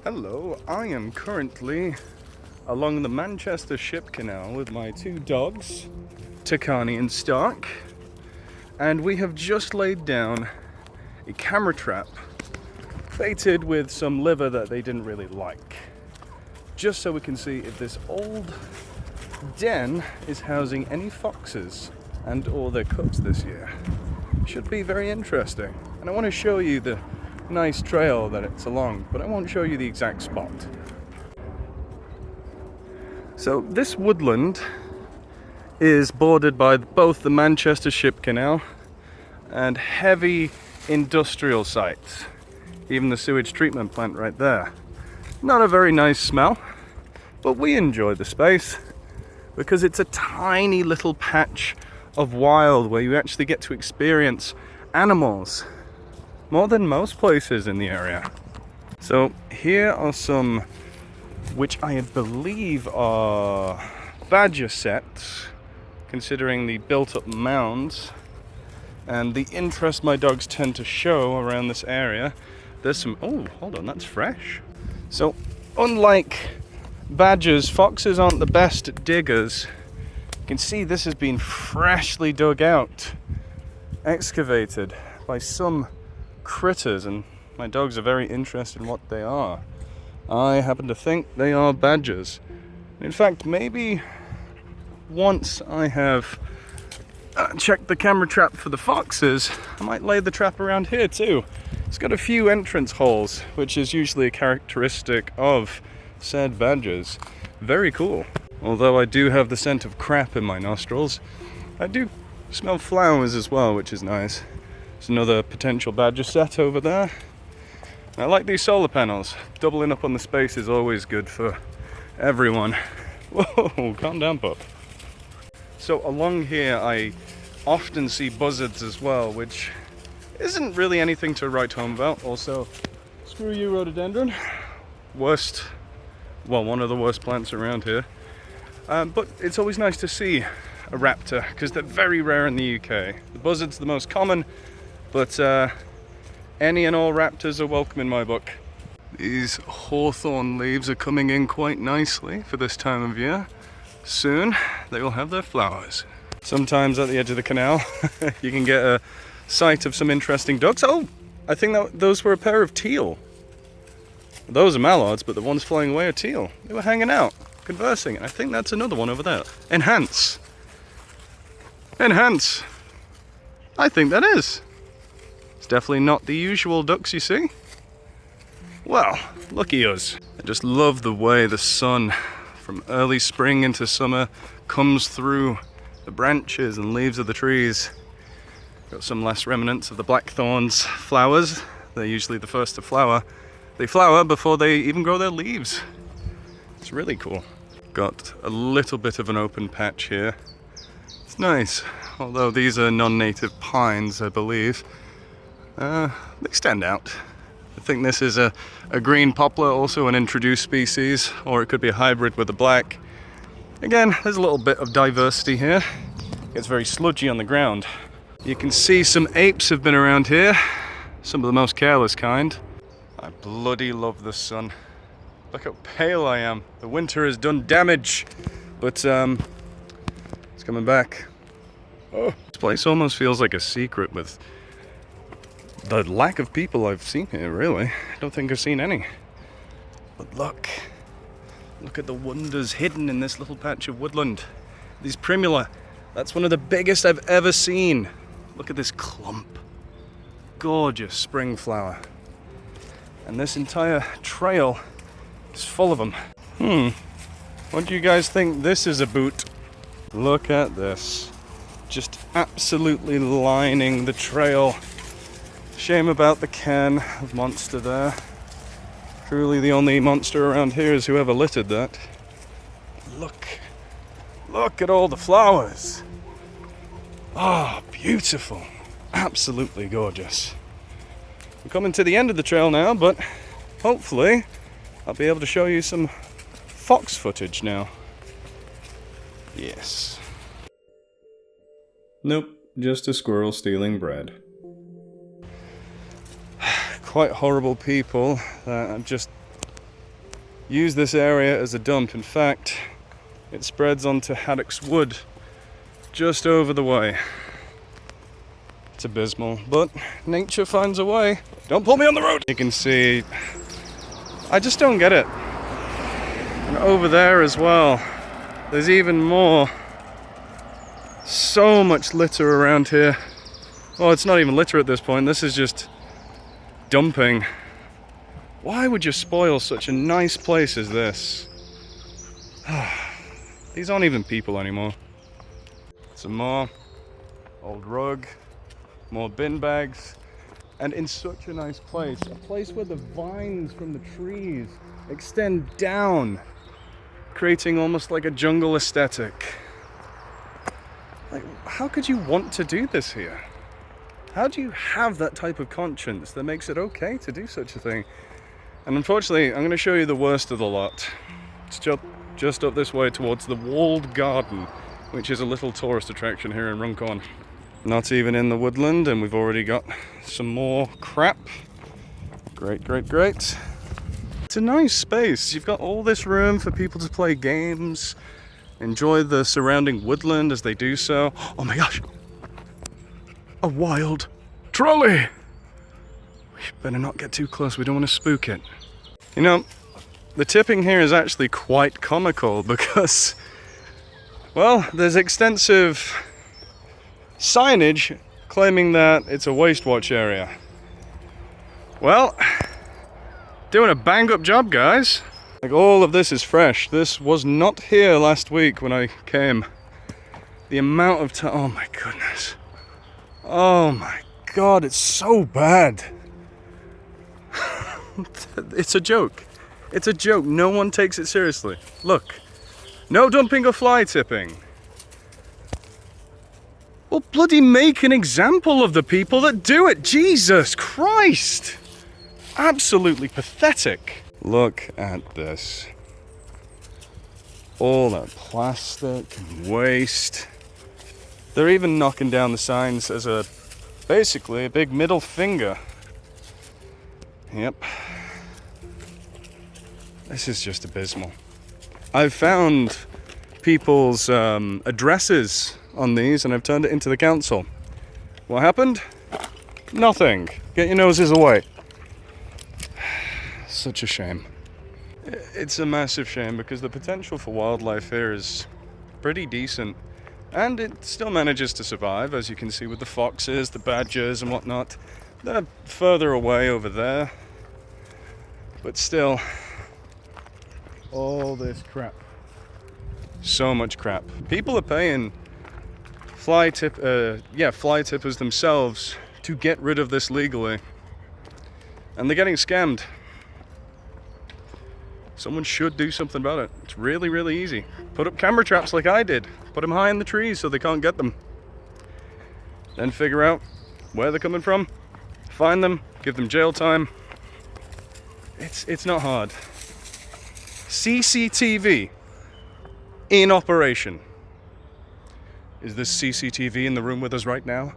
Hello, I am currently along the Manchester Ship Canal with my two dogs, Takani and Stark, and we have just laid down a camera trap baited with some liver that they didn't really like, just so we can see if this old den is housing any foxes and or their cubs this year. Should be very interesting, and I want to show you the nice trail that it's along, but I won't show you the exact spot. So this woodland is bordered by both the Manchester Ship Canal and heavy industrial sites, even the sewage treatment plant right there. Not a very nice smell, but we enjoy the space because it's a tiny little patch of wild where you actually get to experience animals more than most places in the area. So here are some, which I believe are badger setts, considering the built-up mounds and the interest my dogs tend to show around this area. There's some, oh, hold on, that's fresh. So unlike badgers, foxes aren't the best diggers. You can see this has been freshly dug out, excavated by some critters, and my dogs are very interested in what they are. I happen to think they are badgers. In fact, maybe once I have checked the camera trap for the foxes, I might lay the trap around here too. It's got a few entrance holes, which is usually a characteristic of said badgers. Very cool. Although I do have the scent of crap in my nostrils, I do smell flowers as well, which is nice. There's another potential badger set over there. I like these solar panels. Doubling up on the space is always good for everyone. Whoa, calm down, pup. So along here I often see buzzards as well, which isn't really anything to write home about. Also, screw you, rhododendron. Worst, well, one of the worst plants around here. But it's always nice to see a raptor, because they're very rare in the UK. The buzzard's the most common, but any and all raptors are welcome in my book. These hawthorn leaves are coming in quite nicely for this time of year. Soon they will have their flowers. Sometimes at the edge of the canal you can get a sight of some interesting ducks. Oh, I think that those were a pair of teal. Those are mallards, but the ones flying away are teal. They were hanging out, conversing. I think that's another one over there. Enhance. Enhance. I think that is. It's definitely not the usual ducks you see. Well, lucky us. I just love the way the sun from early spring into summer comes through the branches and leaves of the trees. Got some last remnants of the blackthorn's flowers. They're usually the first to flower. They flower before they even grow their leaves. It's really cool. Got a little bit of an open patch here. It's nice, although these are non-native pines, I believe. They stand out. I think this is a green poplar, also an introduced species, or it could be a hybrid with a black. Again, there's a little bit of diversity here. It gets very sludgy on the ground. You can see some apes have been around here, some of the most careless kind. I bloody love the sun. Look how pale I am. The winter has done damage, but it's coming back. Oh, this place almost feels like a secret with the lack of people I've seen here, really. I don't think I've seen any. But look at the wonders hidden in this little patch of woodland. These primula, that's one of the biggest I've ever seen. Look at this clump. Gorgeous spring flower. And this entire trail is full of them. What do you guys think this is about? Look at this. Just absolutely lining the trail. Shame about the can of monster there. Truly the only monster around here is whoever littered that. Look at all the flowers. Ah, beautiful. Absolutely gorgeous. We're coming to the end of the trail now, but hopefully I'll be able to show you some fox footage now. Yes. Nope, just a squirrel stealing bread. Quite horrible people that just use this area as a dump. In fact, it spreads onto Haddock's Wood just over the way. It's abysmal, but nature finds a way. Don't pull me on the road! You can see, I just don't get it. And over there as well, there's even more. So much litter around here. Well, it's not even litter at this point, this is just dumping. Why would you spoil such a nice place as this? These aren't even people anymore. Some more old rug, more bin bags, and in such a nice place. A place where the vines from the trees extend down, creating almost like a jungle aesthetic. Like, how could you want to do this here? How do you have that type of conscience that makes it okay to do such a thing? And unfortunately, I'm going to show you the worst of the lot. It's just up this way towards the walled garden, which is a little tourist attraction here in Runcorn. Not even in the woodland, and we've already got some more crap. Great, great, great. It's a nice space. You've got all this room for people to play games, enjoy the surrounding woodland as they do so. Oh my gosh! A wild trolley! We better not get too close, we don't want to spook it. You know, the tipping here is actually quite comical because, well, there's extensive signage claiming that it's a waste watch area. Well, doing a bang up job, guys. Like, all of this is fresh. This was not here last week when I came. The amount of time, oh my goodness. Oh my god, it's so bad. It's a joke. It's a joke. No one takes it seriously. Look, no dumping or fly tipping. Well, bloody make an example of the people that do it. Jesus Christ. Absolutely pathetic. Look at this. All that plastic and waste. They're even knocking down the signs as basically a big middle finger. Yep. This is just abysmal. I've found people's addresses on these and I've turned it into the council. What happened? Nothing. Get your noses away. Such a shame. It's a massive shame because the potential for wildlife here is pretty decent. And it still manages to survive, as you can see with the foxes, the badgers and whatnot. They're further away over there. But still, all this crap. So much crap. People are paying fly tippers themselves to get rid of this legally. And they're getting scammed. Someone should do something about it. It's really, really easy. Put up camera traps like I did. Put them high in the trees so they can't get them. Then figure out where they're coming from. Find them, give them jail time. It's not hard. CCTV in operation. Is this CCTV in the room with us right now?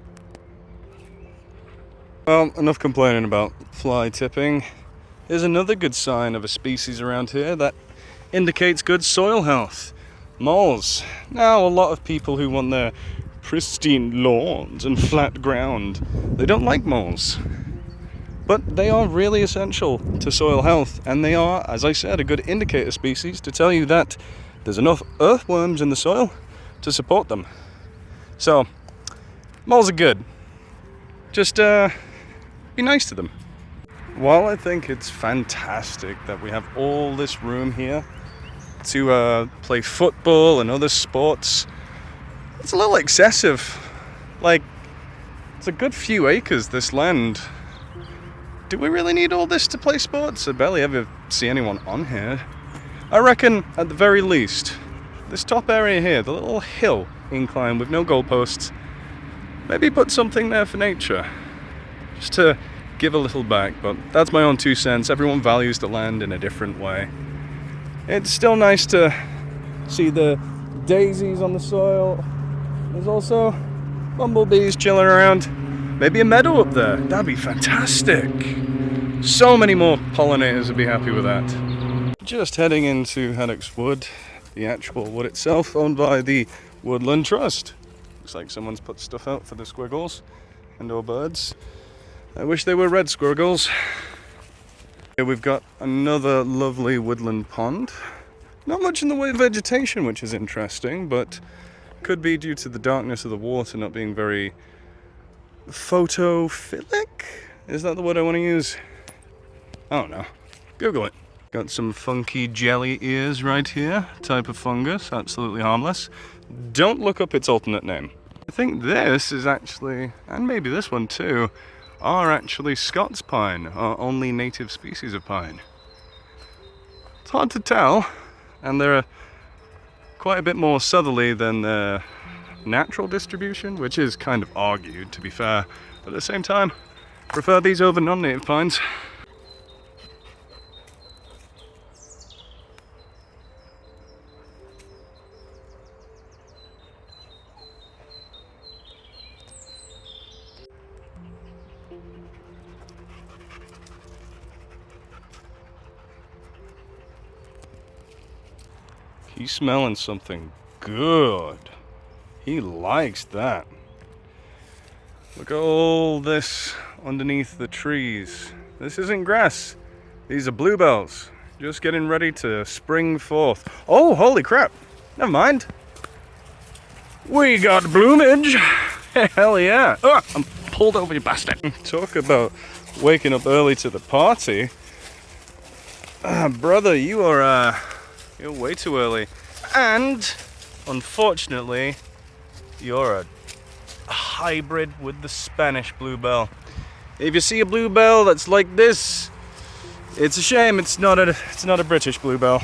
Well, enough complaining about fly tipping. Here's another good sign of a species around here that indicates good soil health. Moles. Now, a lot of people who want their pristine lawns and flat ground, they don't like moles. But they are really essential to soil health, and they are, as I said, a good indicator species to tell you that there's enough earthworms in the soil to support them. So, moles are good. Just be nice to them. While I think it's fantastic that we have all this room here to play football and other sports, it's a little excessive. Like, it's a good few acres, this land. Do we really need all this to play sports? I barely ever see anyone on here. I reckon, at the very least, this top area here, the little hill incline with no goalposts, maybe put something there for nature. Just to give a little back, but that's my own 2 cents. Everyone values the land in a different way. It's still nice to see the daisies on the soil. There's also bumblebees chilling around. Maybe a meadow up there. That'd be fantastic. So many more pollinators would be happy with that. Just heading into Haddock's Wood, the actual wood itself, owned by the Woodland Trust. Looks like someone's put stuff out for the squirrels and or birds. I wish they were red squirrels. Here we've got another lovely woodland pond. Not much in the way of vegetation, which is interesting, but could be due to the darkness of the water not being very photophilic? Is that the word I want to use? I don't know. Google it. Got some funky jelly ears right here. Type of fungus, absolutely harmless. Don't look up its alternate name. I think this is actually, and maybe this one too, are actually Scots pine, our only native species of pine. It's hard to tell, and they're quite a bit more southerly than their natural distribution, which is kind of argued, to be fair. But at the same time, prefer these over non-native pines. He's smelling something good. He likes that. Look at all this underneath the trees. This isn't grass. These are bluebells. Just getting ready to spring forth. Oh, holy crap. Never mind. We got bloomage. Hell yeah. Oh, I'm pulled over, you bastard. Talk about waking up early to the party. Brother, you're way too early. And, unfortunately, you're a hybrid with the Spanish bluebell. If you see a bluebell that's like this, it's a shame it's not a British bluebell.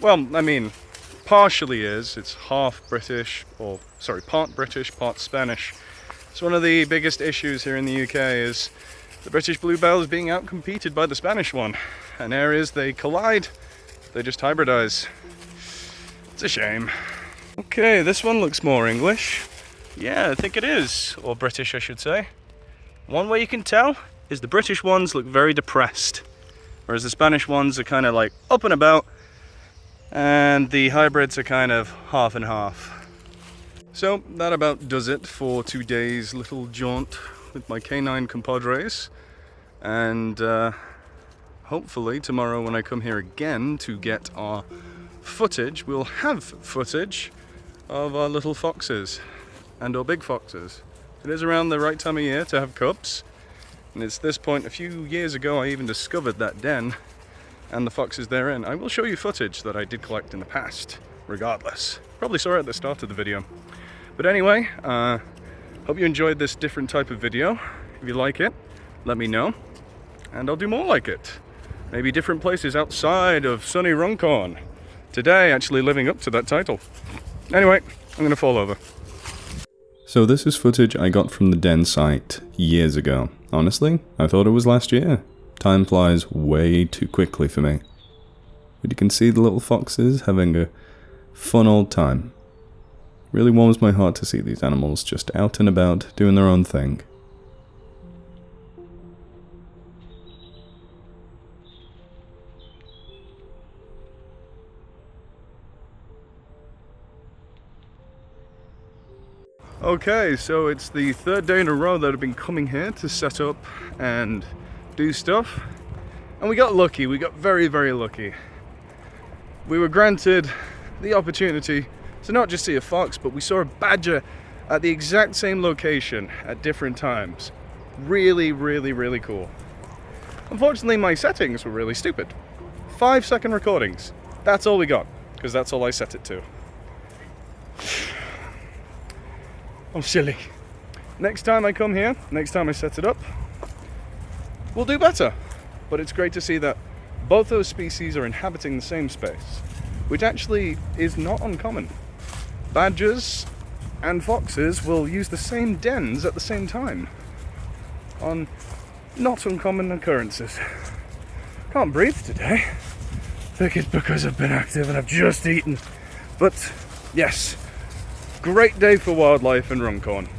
Well, I mean, partially is. It's half British, or sorry, part British, part Spanish. It's one of the biggest issues here in the UK is the British bluebell is being outcompeted by the Spanish one. And areas they collide, they just hybridize. It's a shame. Okay, this one looks more English. Yeah, I think it is. Or British, I should say. One way you can tell is the British ones look very depressed, whereas the Spanish ones are kind of like up and about, and the hybrids are kind of half and half. So that about does it for today's little jaunt with my canine compadres. And hopefully tomorrow when I come here again to get our footage, we'll have footage of our little foxes and our big foxes. It is around the right time of year to have cubs, and it's this point a few years ago I even discovered that den and the foxes therein. I will show you footage that I did collect in the past, regardless. Probably saw it at the start of the video. But anyway, hope you enjoyed this different type of video. If you like it, let me know, and I'll do more like it. Maybe different places outside of sunny Runcorn. Today, actually living up to that title. Anyway, I'm going to fall over. So this is footage I got from the den site years ago. Honestly, I thought it was last year. Time flies way too quickly for me. But you can see the little foxes having a fun old time. Really warms my heart to see these animals just out and about doing their own thing. Okay, so it's the third day in a row that I've been coming here to set up and do stuff. And we got lucky, we got very, very lucky. We were granted the opportunity to not just see a fox, but we saw a badger at the exact same location at different times. Really, really, really cool. Unfortunately, my settings were really stupid. 5-second recordings. That's all we got, because that's all I set it to. I'm silly. Next time I come here, next time I set it up, we'll do better. But it's great to see that both those species are inhabiting the same space, which actually is not uncommon. Badgers and foxes will use the same dens at the same time on not uncommon occurrences. Can't breathe today. I think it's because I've been active and I've just eaten. But yes, great day for wildlife in Runcorn.